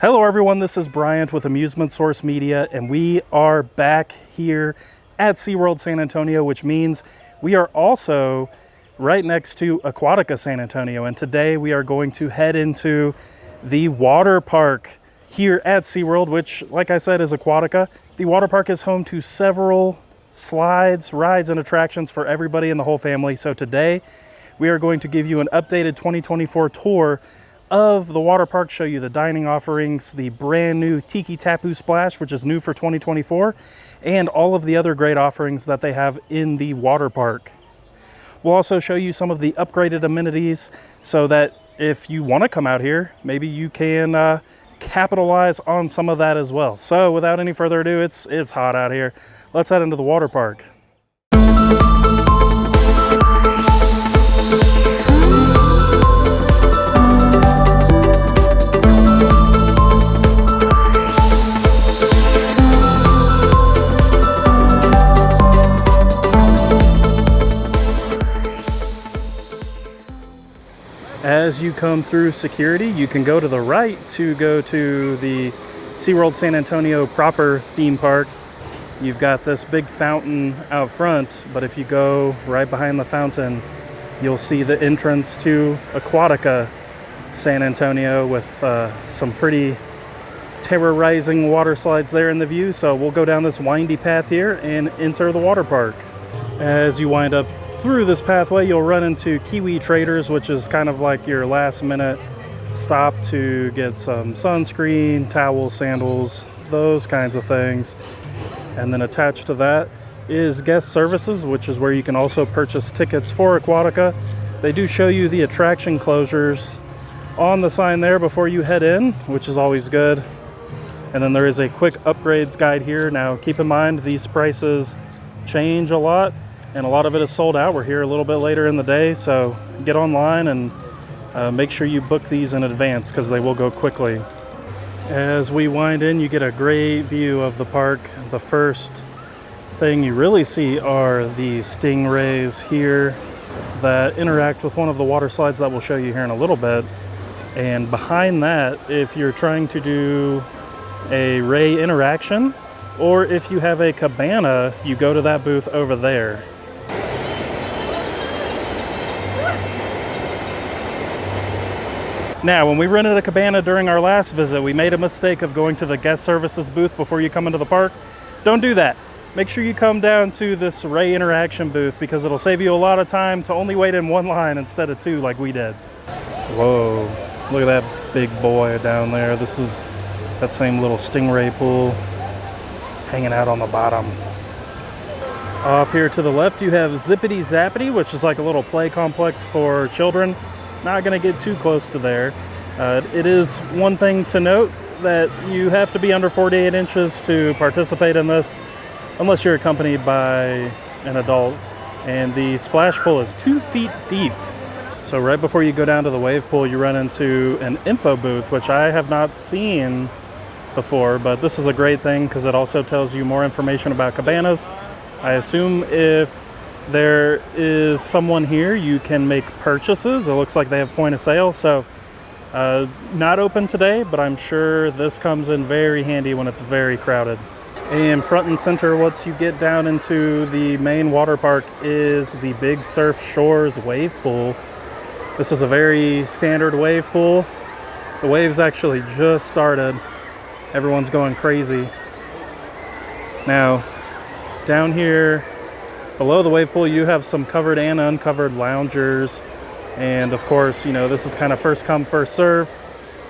Hello everyone, this is Bryant with Amusement Source Media, and we are back here at SeaWorld San Antonio, which means we are also right next to Aquatica San Antonio. And today we are going to head into the water park here at SeaWorld, which, like I said, is Aquatica. The water park is home to several slides, rides, and attractions for everybody in the whole family. So today we are going to give you an updated 2024 tour of the water park, show you the dining offerings, the brand new Tikitapu Splash, which is new for 2024, and all of the other great offerings that they have in the water park. We'll also show you some of the upgraded amenities so that if you want to come out here, maybe you can capitalize on some of that as well. So without any further ado, it's hot out here. Let's head into the water park. As you come through security, you can go to the right to go to the SeaWorld San Antonio proper theme park. You've got this big fountain out front, but if you go right behind the fountain, you'll see the entrance to Aquatica San Antonio with some pretty terrorizing water slides there in the view. So we'll go down this windy path here and enter the water park. As you wind up through this pathway, you'll run into Kiwi Traders, which is kind of like your last minute stop to get some sunscreen, towels, sandals, those kinds of things. And then attached to that is guest services, which is where you can also purchase tickets for Aquatica. They do show you the attraction closures on the sign there before you head in, which is always good. And then there is a quick upgrades guide here. Now keep in mind, these prices change a lot, and a lot of it is sold out. We're here a little bit later in the day, so get online and make sure you book these in advance because they will go quickly. As we wind in, you get a great view of the park. The first thing you really see are the stingrays here that interact with one of the water slides that we'll show you here in a little bit. And behind that, if you're trying to do a ray interaction, or if you have a cabana, you go to that booth over there. Now, when we rented a cabana during our last visit, we made a mistake of going to the guest services booth before you come into the park. Don't do that. Make sure you come down to this Ray Interaction booth because it'll save you a lot of time to only wait in one line instead of two like we did. Whoa, look at that big boy down there. This is that same little stingray pool hanging out on the bottom. Off here to the left, you have Zippity Zappity, which is like a little play complex for children. Not going to get too close to there. It is one thing to note that you have to be under 48 inches to participate in this, unless you're accompanied by an adult. And the splash pool is 2 feet deep. So right before you go down to the wave pool, you run into an info booth, which I have not seen before, but this is a great thing because it also tells you more information about cabanas. I assume if there is someone here, you can make purchases. It looks like they have point of sale, so not open today, but I'm sure this comes in very handy when it's very crowded. And front and center, once you get down into the main water park, is the Big Surf Shores wave pool. This is a very standard wave pool. The waves actually just started. Everyone's going crazy. Now, down here below the wave pool, you have some covered and uncovered loungers. And of course, you know, this is kind of first come, first serve.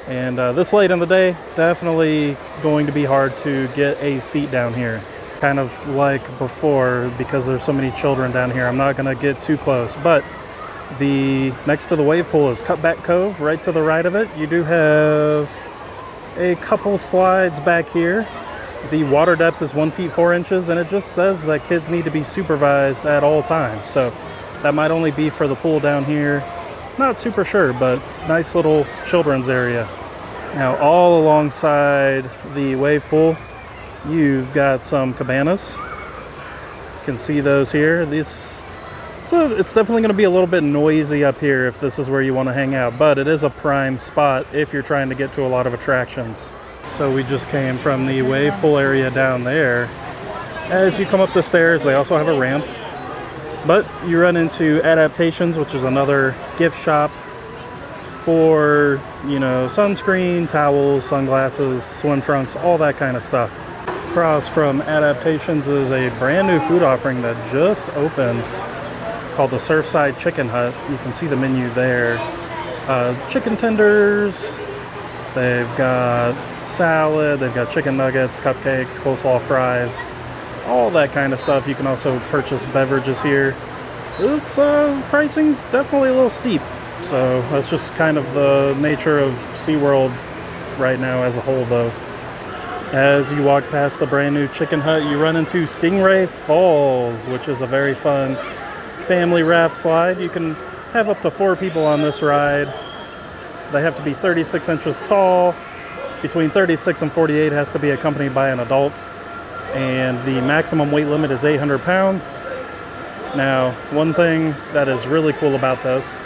And this late in the day, definitely going to be hard to get a seat down here. Kind of like before, because there's so many children down here, I'm not going to get too close. But the next to the wave pool is Cutback Cove, right to the right of it. You do have a couple slides back here. The water depth is 1 feet 4 inches, and it just says that kids need to be supervised at all times. So that might only be for the pool down here. Not super sure, but nice little children's area. Now, all alongside the wave pool, you've got some cabanas. You can see those here. This So it's definitely going to be a little bit noisy up here if this is where you want to hang out, but it is a prime spot if you're trying to get to a lot of attractions. So we just came from the wave pool area down there. As you come up the stairs, they also have a ramp, but you run into Adaptations, which is another gift shop for, you know, sunscreen, towels, sunglasses, swim trunks, all that kind of stuff. Across from Adaptations is a brand new food offering that just opened called the Surfside Chicken Hut. You can see the menu there. Chicken tenders, they've got salad, they've got chicken nuggets, cupcakes, coleslaw fries, all that kind of stuff. You can also purchase beverages here. This pricing's definitely a little steep, so that's just kind of the nature of SeaWorld right now as a whole, though. As you walk past the brand new Chicken Hut, you run into Stingray Falls, which is a very fun family raft slide. You can have up to 4 people on this ride. They have to be 36 inches tall. Between 36 and 48 has to be accompanied by an adult. And the maximum weight limit is 800 pounds. Now, one thing that is really cool about this,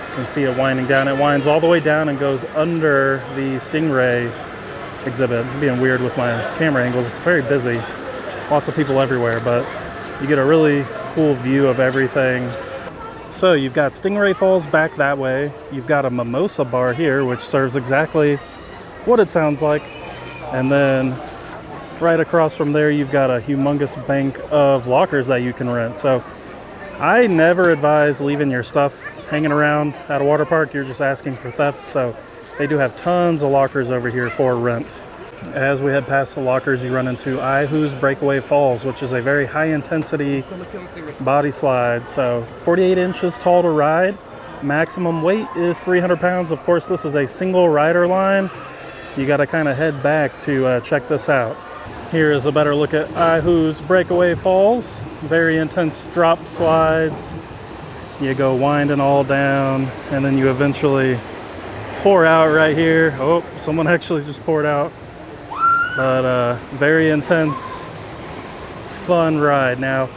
you can see it winding down. It winds all the way down and goes under the Stingray exhibit. I'm being weird with my camera angles. It's very busy. Lots of people everywhere, but you get a really cool view of everything. So you've got Stingray Falls back that way. You've got a mimosa bar here, which serves exactly what it sounds like. And then right across from there, you've got a humongous bank of lockers that you can rent. So I never advise leaving your stuff hanging around at a water park. You're just asking for theft. So they do have tons of lockers over here for rent. As we head past the lockers, you run into Ihu's Breakaway Falls, which is a very high-intensity body slide. So 48 inches tall to ride. Maximum weight is 300 pounds. Of course, this is a single rider line. You got to kind of head back to check this out. Here is a better look at Ihu's Breakaway Falls. Very intense drop slides. You go winding all down, and then you eventually pour out right here. Oh, someone actually just poured out. But very intense, fun ride. Now,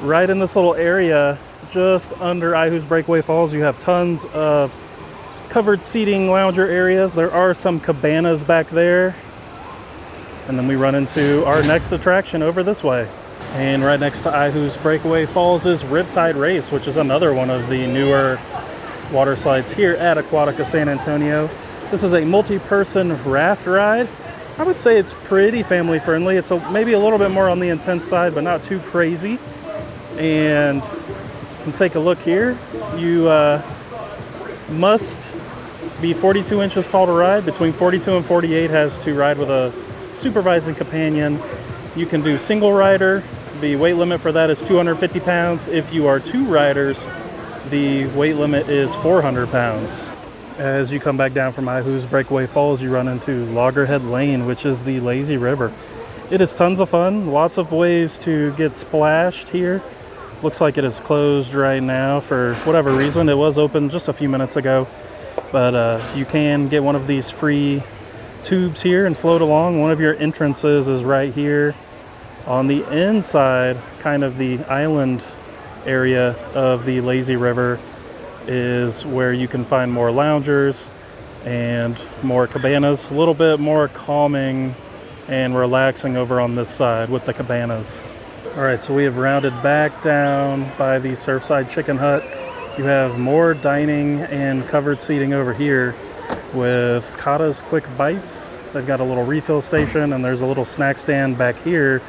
right in this little area, just under Ihu's Breakaway Falls, you have tons of covered seating lounger areas. There are some cabanas back there. And then we run into our next attraction over this way. And right next to Ihu's Breakaway Falls is Riptide Race, which is another one of the newer water slides here at Aquatica San Antonio. This is a multi-person raft ride. I would say it's pretty family friendly. It's maybe a little bit more on the intense side, but not too crazy. And you can take a look here. You must be 42 inches tall to ride. Between 42 and 48 has to ride with a supervising companion. You can do single rider. The weight limit for that is 250 pounds. If you are 2 riders, the weight limit is 400 pounds. As you come back down from Ihu's Breakaway Falls, you run into Loggerhead Lane, which is the lazy river. It is tons of fun. Lots of ways to get splashed here. Looks like it is closed right now for whatever reason. It was open just a few minutes ago, but you can get one of these free tubes here and float along. One of your entrances is right here on the inside, kind of the island area of the lazy river is where you can find more loungers and more cabanas. A little bit more calming and relaxing over on this side with the cabanas. All right, so we have rounded back down by the Surfside Chicken Hut. You have more dining and covered seating over here with Kata's Quick Bites. They've got a little refill station, and there's a little snack stand back here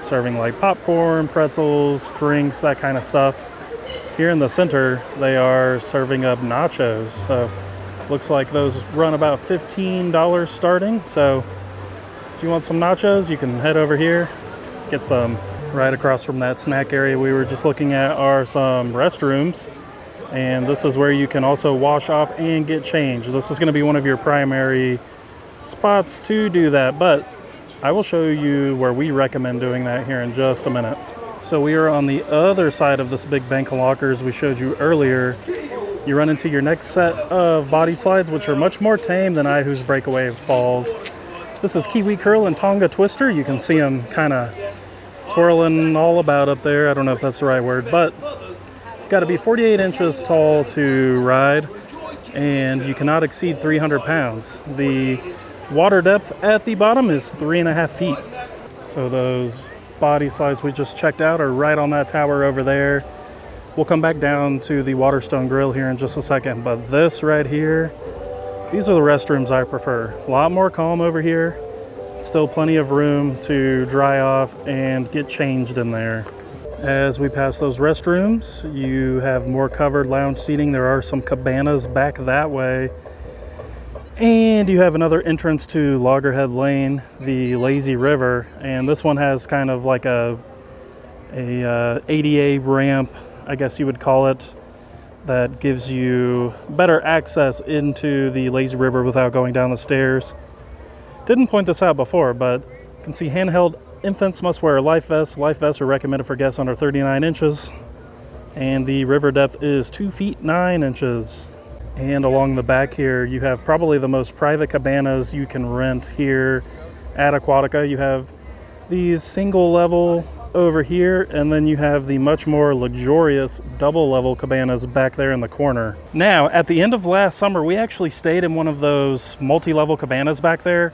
serving like popcorn, pretzels, drinks, that kind of stuff. Here in the center, they are serving up nachos. So looks like those run about $15 starting. So if you want some nachos, you can head over here, get some. Right across from that snack area we were just looking at are some restrooms. And this is where you can also wash off and get changed. This is going to be one of your primary spots to do that, but I will show you where we recommend doing that here in just a minute. So we are on the other side of this big bank of lockers we showed you earlier. You run into your next set of body slides, which are much more tame than Ihu's Breakaway Falls. This is Kiwi Curl and Tonga Twister. You can see them kind of twirling all about up there. I don't know if that's the right word, but got to be 48 inches tall to ride, and you cannot exceed 300 pounds. The water depth at the bottom is 3.5 feet. So those body slides we just checked out are right on that tower over there. We'll come back down to the Waterstone Grill here in just a second, but this right here, these are the restrooms I prefer. A lot more calm over here. Still plenty of room to dry off and get changed in there. As we pass those restrooms, you have more covered lounge seating. There are some cabanas back that way. And you have another entrance to Loggerhead Lane, the lazy river. And this one has kind of like a ADA ramp, I guess you would call it, that gives you better access into the lazy river without going down the stairs. Didn't point this out before, but you can see handheld infants must wear a life vest. Life vests are recommended for guests under 39 inches. And the river depth is 2 feet 9 inches. And along the back here, you have probably the most private cabanas you can rent here at Aquatica. You have these single level over here, and then you have the much more luxurious double level cabanas back there in the corner. Now, at the end of last summer, we actually stayed in one of those multi-level cabanas back there.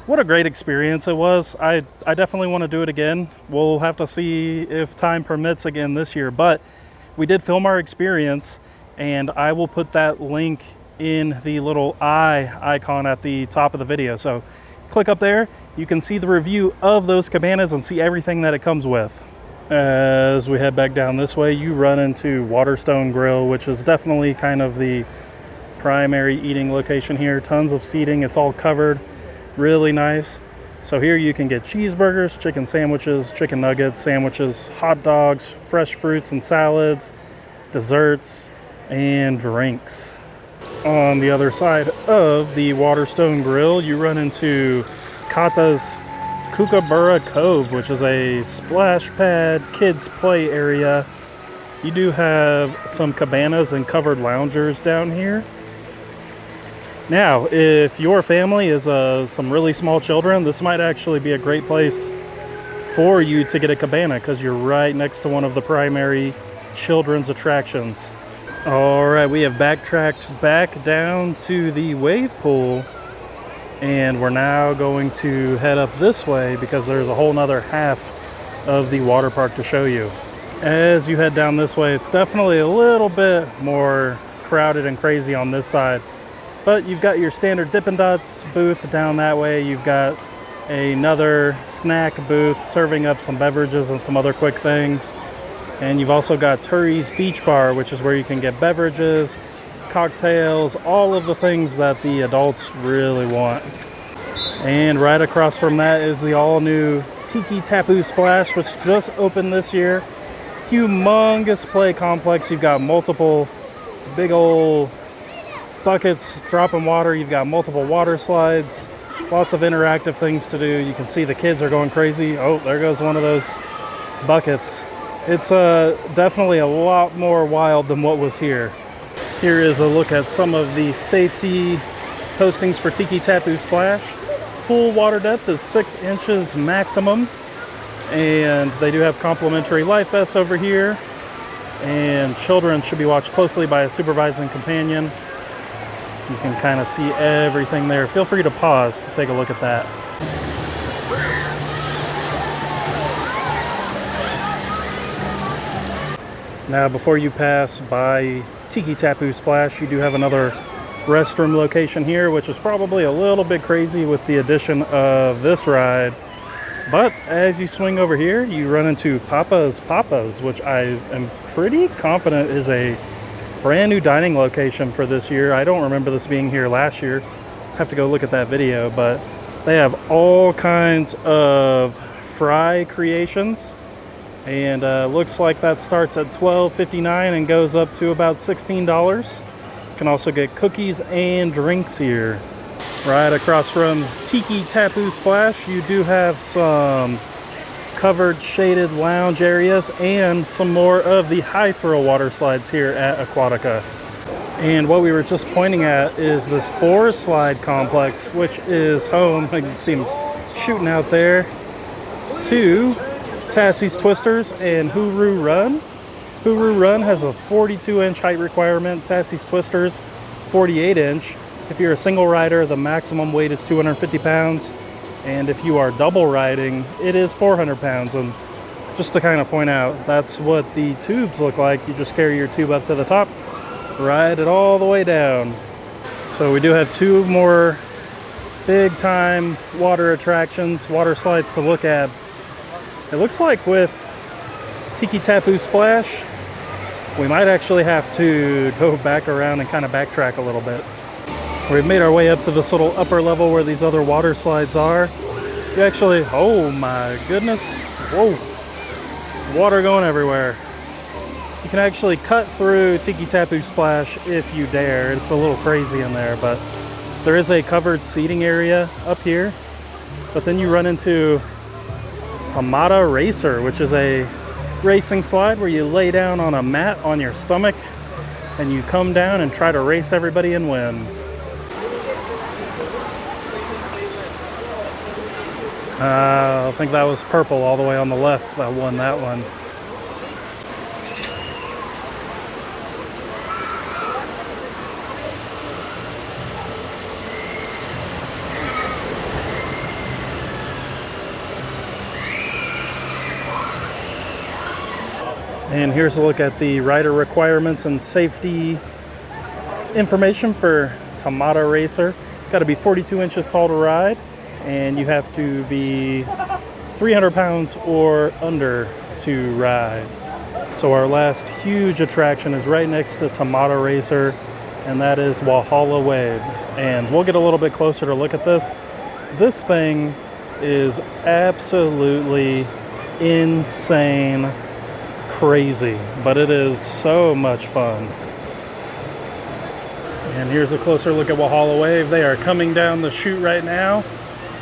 What a great experience it was. I definitely want to do it again. We'll have to see if time permits again this year, but we did film our experience, and I will put that link in the little eye icon at the top of the video. So click up there. You can see the review of those cabanas and see everything that it comes with. As we head back down this way, you run into Waterstone Grill, which is definitely kind of the primary eating location here. Tons of seating. It's all covered. Really nice. So here you can get cheeseburgers, chicken sandwiches, chicken nuggets, sandwiches, hot dogs, fresh fruits and salads, desserts, and drinks. On the other side of the Waterstone Grill, you run into Kata's Kookaburra Cove, which is a splash pad kids play area. You do have some cabanas and covered loungers down here. Now, if your family is some really small children, this might actually be a great place for you to get a cabana because you're right next to one of the primary children's attractions. All right, we have backtracked back down to the wave pool, and we're now going to head up this way because there's a whole nother half of the water park to show you. As you head down this way, it's definitely a little bit more crowded and crazy on this side. But you've got your standard Dippin' Dots booth down that way. You've got another snack booth serving up some beverages and some other quick things. And you've also got Turi's Beach Bar, which is where you can get beverages, cocktails, all of the things that the adults really want. And right across from that is the all-new Tikitapu Splash, which just opened this year. Humongous play complex. You've got multiple big old buckets dropping water. You've got multiple water slides, lots of interactive things to do. You can see the kids are going crazy. Oh, there goes one of those buckets. It's definitely a lot more wild than what was here. Here is a look at some of the safety postings for Tikitapu Splash. Pool water depth is 6 inches maximum, and they do have complimentary life vests over here, and children should be watched closely by a supervising companion. You can kind of see everything there. Feel free to pause to take a look at that. Now, before you pass by Tikitapu Splash, you do have another restroom location here, which is probably a little bit crazy with the addition of this ride. But as you swing over here, you run into Papa's, which I am pretty confident is a brand new dining location for this year. I don't remember this being here last year. Have to go look at that video, but they have all kinds of fry creations, and looks like that starts at $12.59 and goes up to about $16. You can also get cookies and drinks here. Right across from Tikitapu Splash, you do have some covered shaded lounge areas and some more of the high throw water slides here at Aquatica. And what we were just pointing at is this 4-slide complex, which is home, I can see them shooting out there, to Tassie's Twisters and Hooroo Run. Hooroo Run has a 42-inch height requirement. Tassie's Twisters, 48-inch. If you're a single rider, the maximum weight is 250 pounds. And if you are double riding, it is 400 pounds. And just to kind of point out, that's what the tubes look like. You just carry your tube up to the top, ride it all the way down. So we do have two more big time water attractions, water slides to look at. It looks like with Tikitapu Splash, we might actually have to go back around and kind of backtrack a little bit. We've made our way up to this little upper level where these other water slides are. You actually, oh my goodness, whoa, water going everywhere. You can actually cut through Tikitapu Splash if you dare. It's a little crazy in there, but there is a covered seating area up here. But then you run into Tamata Racer, which is a racing slide where you lay down on a mat on your stomach and you come down and try to race everybody and win. I think that was purple all the way on the left that won that one. And here's a look at the rider requirements and safety information for Tamata Racer. Got to be 42 inches tall to ride, and you have to be 300 pounds or under to ride. So our last huge attraction is right next to Tamata Racer, and that is Walhalla Wave. And we'll get a little bit closer to look at this. This thing is absolutely insane, crazy, but it is so much fun. And here's a closer look at Walhalla Wave. They are coming down the chute right now,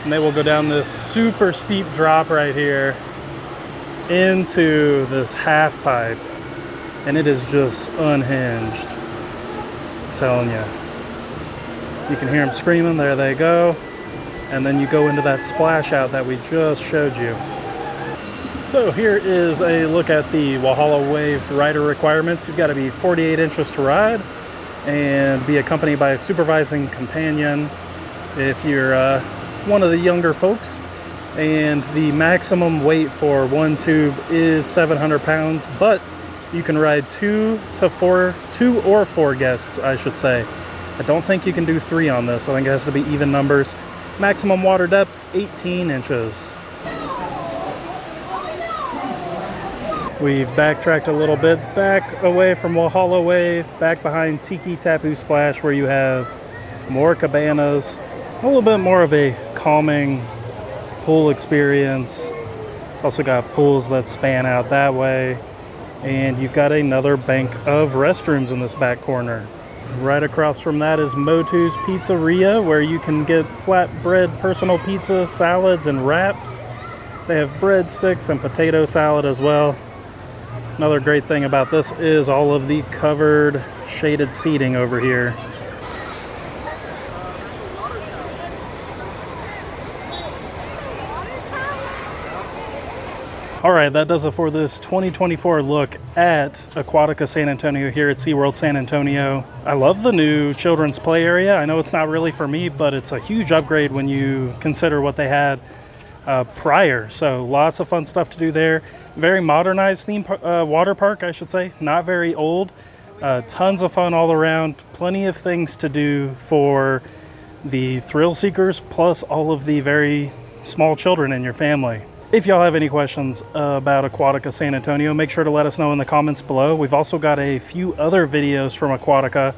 and they will go down this super steep drop right here into this half pipe, and it is just unhinged. I'm telling you. You can hear them screaming. There they go. And then you go into that splash out that we just showed you. So here is a look at the Walhalla Wave rider requirements. You've got to be 48 inches to ride and be accompanied by a supervising companion if you're one of the younger folks. And the maximum weight for one tube is 700 pounds, but you can ride two or four guests, I should say. I don't think you can do three on this. I think it has to be even numbers. Maximum water depth, 18 inches. We've backtracked a little bit back away from Walhalla Wave, back behind Tikitapu Splash, where you have more cabanas, a little bit more of a calming pool experience. Also got pools that span out that way, and you've got another bank of restrooms in this back corner. Right across from that is Motu's Pizzeria, where you can get flatbread personal pizza, salads, and wraps. They have breadsticks and potato salad as well. Another great thing about this is all of the covered shaded seating over here. All right, that does it for this 2024 look at Aquatica San Antonio here at SeaWorld San Antonio. I love the new children's play area. I know it's not really for me, but it's a huge upgrade when you consider what they had prior. So lots of fun stuff to do there. Very modernized theme water park, I should say. Not very old. Tons of fun all around. Plenty of things to do for the thrill seekers, plus all of the very small children in your family. If y'all have any questions about Aquatica San Antonio, make sure to let us know in the comments below. We've also got a few other videos from Aquatica,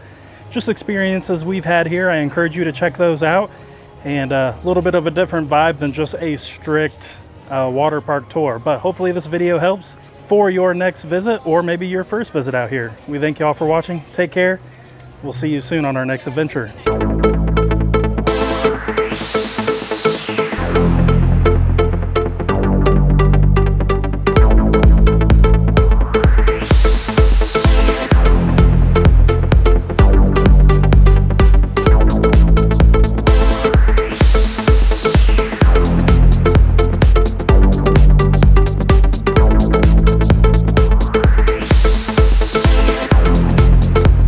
just experiences we've had here. I encourage you to check those out. And a little bit of a different vibe than just a strict water park tour. But hopefully this video helps for your next visit, or maybe your first visit out here. We thank y'all for watching. Take care. We'll see you soon on our next adventure.